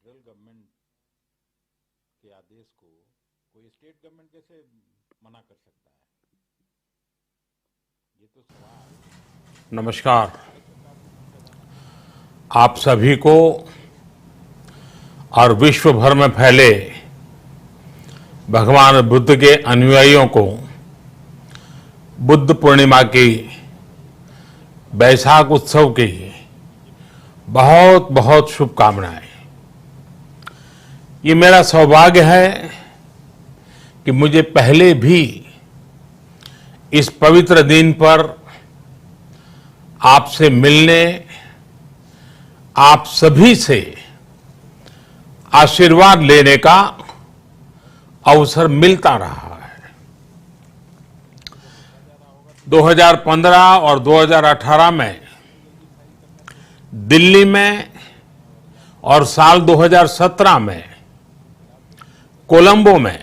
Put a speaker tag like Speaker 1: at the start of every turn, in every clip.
Speaker 1: Federal government के आदेश को कोई स्टेट गवर्नमेंट कैसे मना कर सकता है? ये तो सवाल।
Speaker 2: नमस्कार। आप सभी को और विश्व भर में फैले भगवान बुद्ध के अनुयायियों को बुद्ध पूर्णिमा की बैसाख उत्सव की बहुत बहुत शुभकामनाएं। ये मेरा सौभाग्य है कि मुझे पहले भी इस पवित्र दिन पर आपसे मिलने, आप सभी से आशीर्वाद लेने का अवसर मिलता रहा है। 2015 और 2018 में दिल्ली में और साल 2017 में कोलंबो में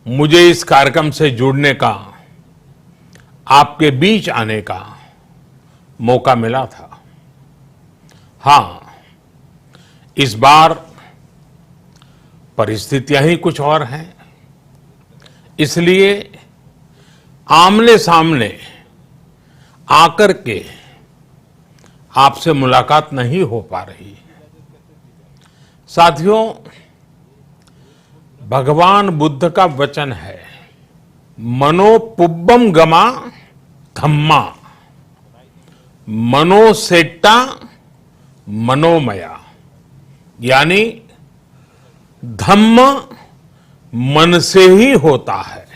Speaker 2: मुझे इस कार्यक्रम से जुड़ने का, आपके बीच आने का मौका मिला था। हाँ, इस बार परिस्थितियां ही कुछ और हैं, इसलिए आमने सामने आकर के आपसे मुलाकात नहीं हो पा रही। साथियों, भगवान बुद्ध का वचन है, मनो पुब्बम गमा धम्मा, मनोसेट्टा मनोमया, यानी धम्म मन से ही होता है,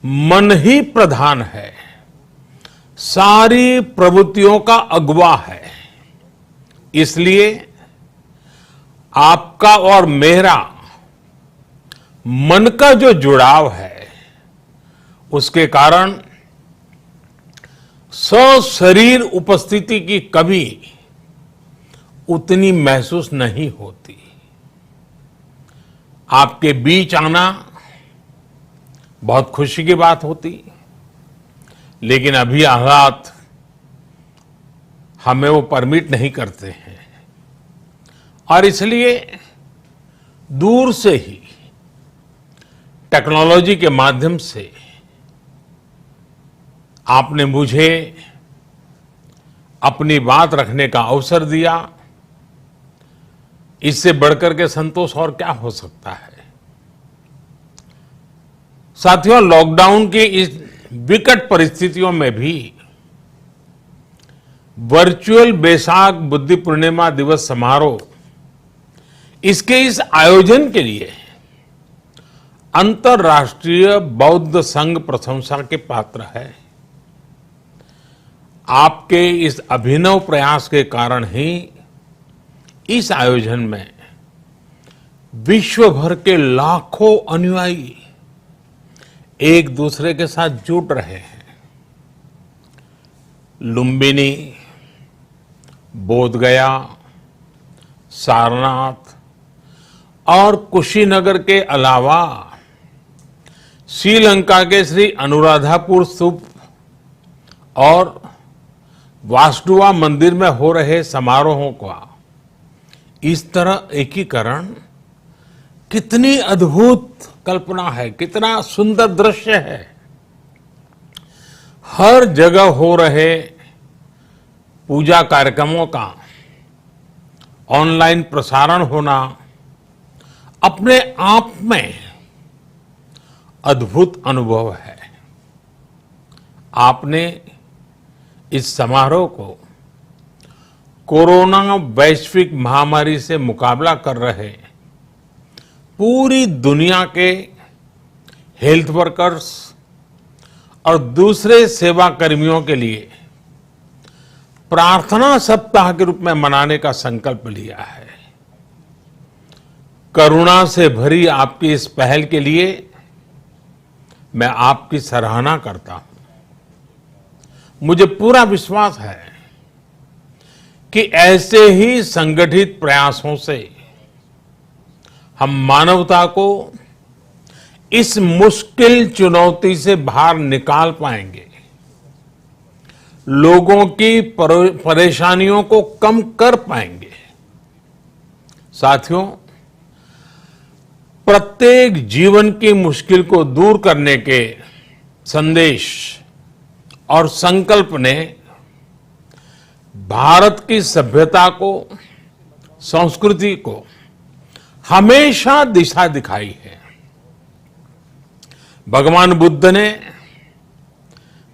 Speaker 2: मन ही प्रधान है, सारी प्रवृत्तियों का अगुवा है। इसलिए आपका और मेरा मन का जो जुड़ाव है, उसके कारण सशरीर उपस्थिति की कभी उतनी महसूस नहीं होती। आपके बीच आना बहुत खुशी की बात होती, लेकिन अभी हालात हमें वो परमिट नहीं करते हैं और इसलिए दूर से ही टेक्नोलॉजी के माध्यम से आपने मुझे अपनी बात रखने का अवसर दिया। इससे बढ़कर के संतोष और क्या हो सकता है। साथियों, लॉकडाउन की इस विकट परिस्थितियों में भी वर्चुअल बैसाख बुद्ध पूर्णिमा दिवस समारोह, इसके इस आयोजन के लिए अंतर्राष्ट्रीय बौद्ध संघ प्रशंसा के पात्र है। आपके इस अभिनव प्रयास के कारण ही इस आयोजन में विश्व भर के लाखों अनुयायी एक दूसरे के साथ जुड़ रहे हैं। लुम्बिनी, बोधगया, सारनाथ और कुशीनगर के अलावा श्रीलंका के श्री अनुराधापुर स्तूप और वासुदेवा मंदिर में हो रहे समारोहों का इस तरह एकीकरण कितनी अद्भुत कल्पना है, कितना सुंदर दृश्य है। हर जगह हो रहे पूजा कार्यक्रमों का ऑनलाइन प्रसारण होना अपने आप में अद्भुत अनुभव है। आपने इस समारोह को कोरोना वैश्विक महामारी से मुकाबला कर रहे पूरी दुनिया के हेल्थ वर्कर्स और दूसरे सेवा कर्मियों के लिए प्रार्थना सप्ताह के रूप में मनाने का संकल्प लिया है। करुणा से भरी आपकी इस पहल के लिए मैं आपकी सराहना करता हूं। मुझे पूरा विश्वास है कि ऐसे ही संगठित प्रयासों से हम मानवता को इस मुश्किल चुनौती से बाहर निकाल पाएंगे, लोगों की परेशानियों को कम कर पाएंगे। साथियों, प्रत्येक जीवन की मुश्किल को दूर करने के संदेश और संकल्प ने भारत की सभ्यता को, संस्कृति को हमेशा दिशा दिखाई है। भगवान बुद्ध ने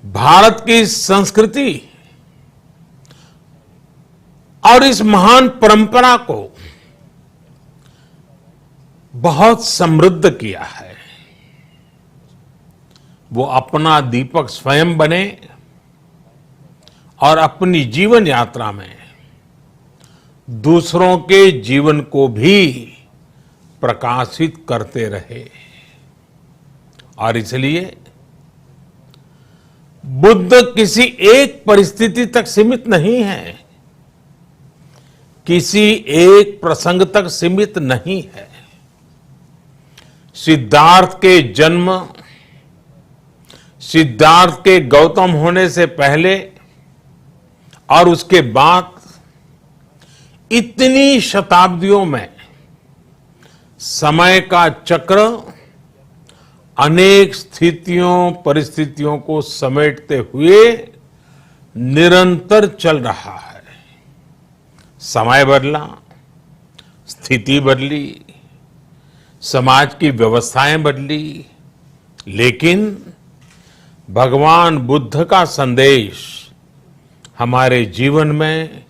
Speaker 2: भारत की संस्कृति और इस महान परंपरा को बहुत समृद्ध किया है। वो अपना दीपक स्वयं बने और अपनी जीवन यात्रा में दूसरों के जीवन को भी प्रकाशित करते रहे। और इसलिए बुद्ध किसी एक परिस्थिति तक सीमित नहीं है, किसी एक प्रसंग तक सीमित नहीं है। सिद्धार्थ के जन्म, सिद्धार्थ के गौतम होने से पहले और उसके बाद इतनी शताब्दियों में समय का चक्र अनेक स्थितियों, परिस्थितियों को समेटते हुए निरंतर चल रहा है। समय बदला, स्थिति बदली, समाज की व्यवस्थाएं बदली, लेकिन भगवान बुद्ध का संदेश हमारे जीवन में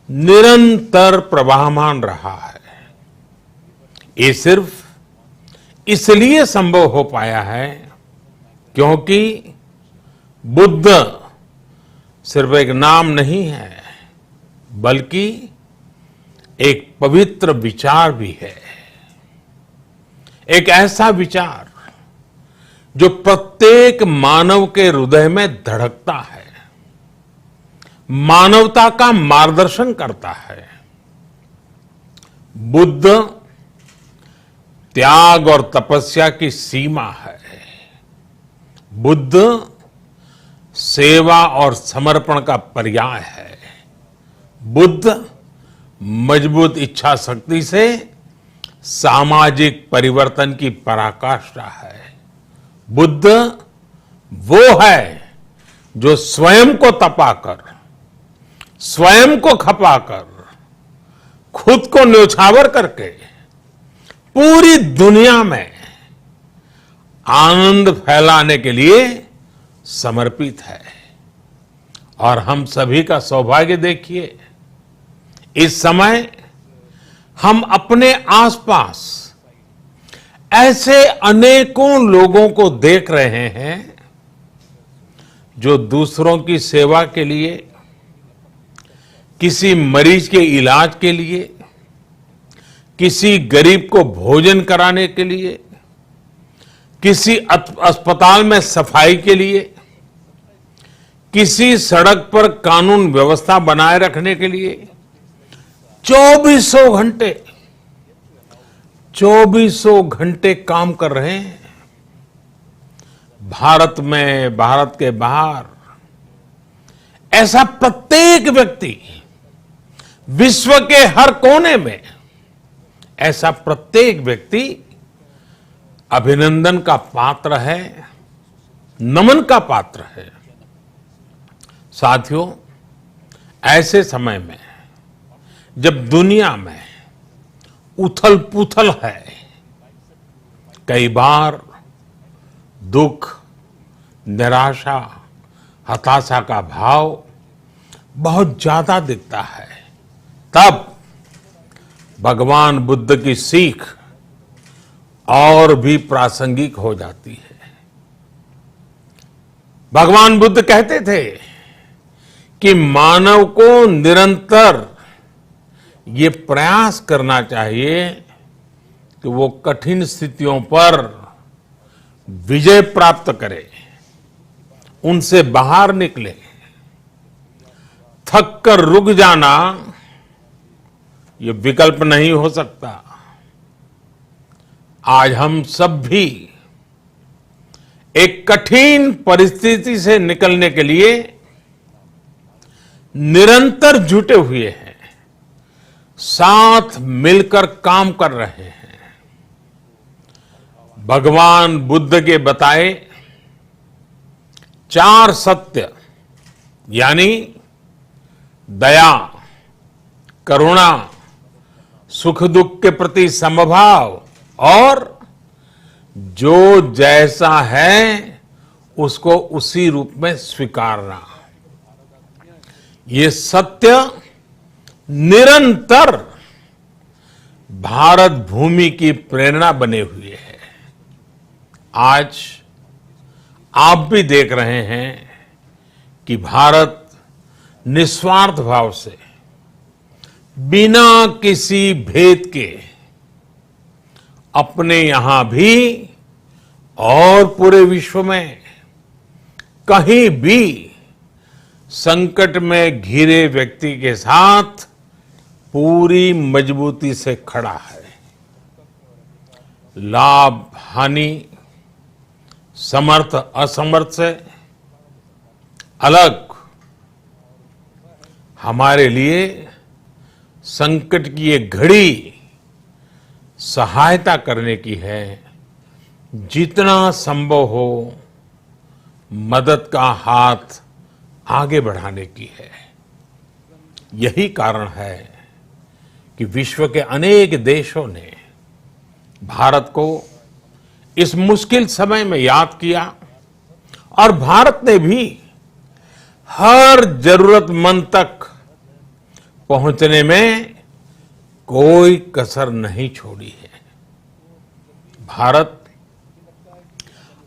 Speaker 2: निरंतर प्रवाहमान रहा है। ये सिर्फ इसलिए संभव हो पाया है क्योंकि बुद्ध सिर्फ एक नाम नहीं है, बल्कि एक पवित्र विचार भी है। एक ऐसा विचार जो प्रत्येक मानव के हृदय में धड़कता है, मानवता का मार्गदर्शन करता है। बुद्ध त्याग और तपस्या की सीमा है। बुद्ध सेवा और समर्पण का पर्याय है। बुद्ध मजबूत इच्छा शक्ति से सामाजिक परिवर्तन की पराकाष्ठा है। बुद्ध वो है जो स्वयं को तपाकर, स्वयं को खपाकर, खुद को न्योछावर करके पूरी दुनिया में आनंद फैलाने के लिए समर्पित है। और हम सभी का सौभाग्य देखिए, इस समय हम अपने आसपास ऐसे अनेकों लोगों को देख रहे हैं जो दूसरों की सेवा के लिए, किसी मरीज के इलाज के लिए, किसी गरीब को भोजन कराने के लिए, किसी अस्पताल में सफाई के लिए, किसी सड़क पर कानून व्यवस्था बनाए रखने के लिए चौबीसों घंटे काम कर रहे हैं। भारत में, भारत के बाहर ऐसा प्रत्येक व्यक्ति, विश्व के हर कोने में ऐसा प्रत्येक व्यक्ति अभिनंदन का पात्र है, नमन का पात्र है। साथियों, ऐसे समय में जब दुनिया में उथल पुथल है, कई बार दुख, निराशा, हताशा का भाव बहुत ज्यादा दिखता है, तब भगवान बुद्ध की सीख और भी प्रासंगिक हो जाती है। भगवान बुद्ध कहते थे कि मानव को निरंतर ये प्रयास करना चाहिए कि वो कठिन स्थितियों पर विजय प्राप्त करे, उनसे बाहर निकले। थक कर रुक जाना ये विकल्प नहीं हो सकता। आज हम सब भी एक कठिन परिस्थिति से निकलने के लिए निरंतर जुटे हुए हैं। साथ मिलकर काम कर रहे हैं। भगवान बुद्ध के बताए 4 सत्य यानी दया, करुणा, सुख दुख के प्रति समभाव और जो जैसा है उसको उसी रूप में स्वीकारना, ये सत्य निरंतर भारत भूमि की प्रेरणा बने हुए है। आज आप भी देख रहे हैं कि भारत निस्वार्थ भाव से बिना किसी भेद के अपने यहां भी और पूरे विश्व में कहीं भी संकट में घिरे व्यक्ति के साथ पूरी मजबूती से खड़ा है। लाभ हानि, समर्थ असमर्थ से अलग हमारे लिए संकट की ये घड़ी सहायता करने की है। जितना संभव हो मदद का हाथ आगे बढ़ाने की है। यही कारण है कि विश्व के अनेक देशों ने भारत को इस मुश्किल समय में याद किया और भारत ने भी हर जरूरतमंद तक पहुंचने में कोई कसर नहीं छोड़ी है। भारत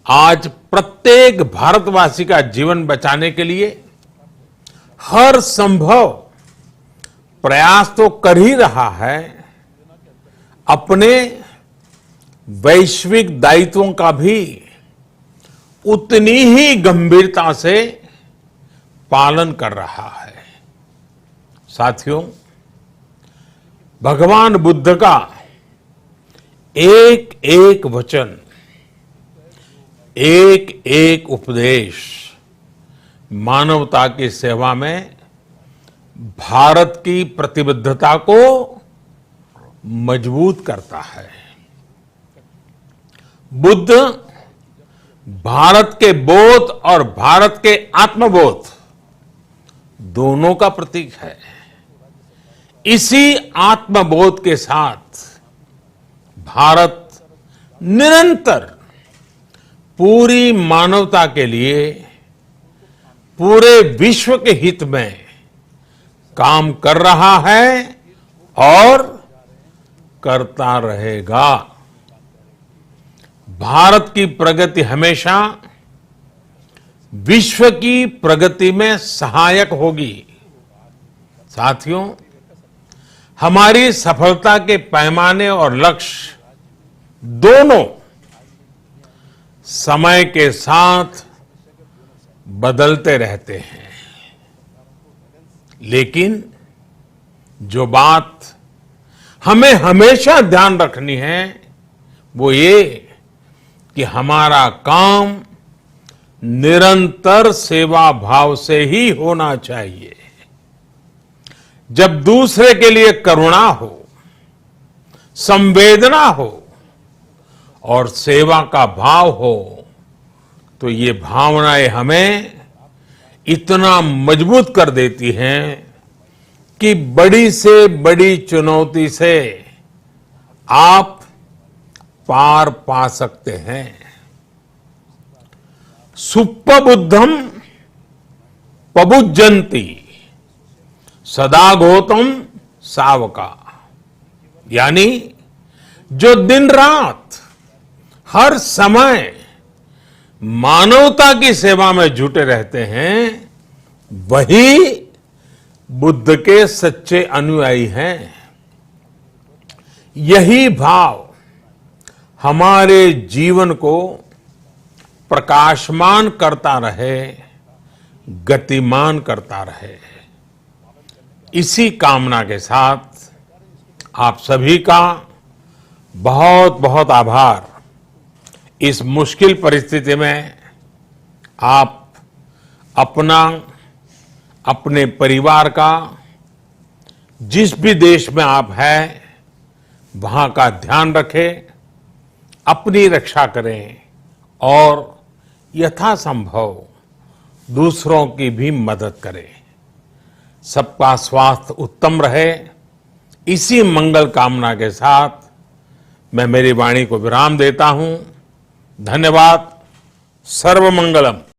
Speaker 2: आज प्रत्येक भारतवासी का जीवन बचाने के लिए हर संभव प्रयास तो कर ही रहा है, अपने वैश्विक दायित्वों का भी उतनी ही गंभीरता से पालन कर रहा है। साथियों, भगवान बुद्ध का एक एक वचन, एक एक उपदेश मानवता की सेवा में भारत की प्रतिबद्धता को मजबूत करता है। बुद्ध भारत के बोध और भारत के आत्मबोध दोनों का प्रतीक है। इसी आत्मबोध के साथ भारत निरंतर पूरी मानवता के लिए, पूरे विश्व के हित में काम कर रहा है और करता रहेगा। भारत की प्रगति हमेशा विश्व की प्रगति में सहायक होगी। साथियों, हमारी सफलता के पैमाने और लक्ष्य दोनों समय के साथ बदलते रहते हैं, लेकिन जो बात हमें हमेशा ध्यान रखनी है वो ये कि हमारा काम निरंतर सेवा भाव से ही होना चाहिए। जब दूसरे के लिए करुणा हो, संवेदना हो और सेवा का भाव हो तो ये भावनाएं हमें इतना मजबूत कर देती हैं कि बड़ी से बड़ी चुनौती से आप पार पा सकते हैं। सुप्पबुद्धम पबुज्जन्ति सदा गौतम सावका, यानी जो दिन रात हर समय मानवता की सेवा में जुटे रहते हैं वही बुद्ध के सच्चे अनुयायी हैं। यही भाव हमारे जीवन को प्रकाशमान करता रहे, गतिमान करता रहे। इसी कामना के साथ आप सभी का बहुत बहुत आभार। इस मुश्किल परिस्थिति में आप अपना, अपने परिवार का जिस भी देश में आप हैं, वहां का ध्यान रखें, अपनी रक्षा करें और यथासंभव दूसरों की भी मदद करें। सबका स्वास्थ्य उत्तम रहे, इसी मंगल कामना के साथ मैं मेरी वाणी को विराम देता हूं। धन्यवाद। सर्वमंगलम।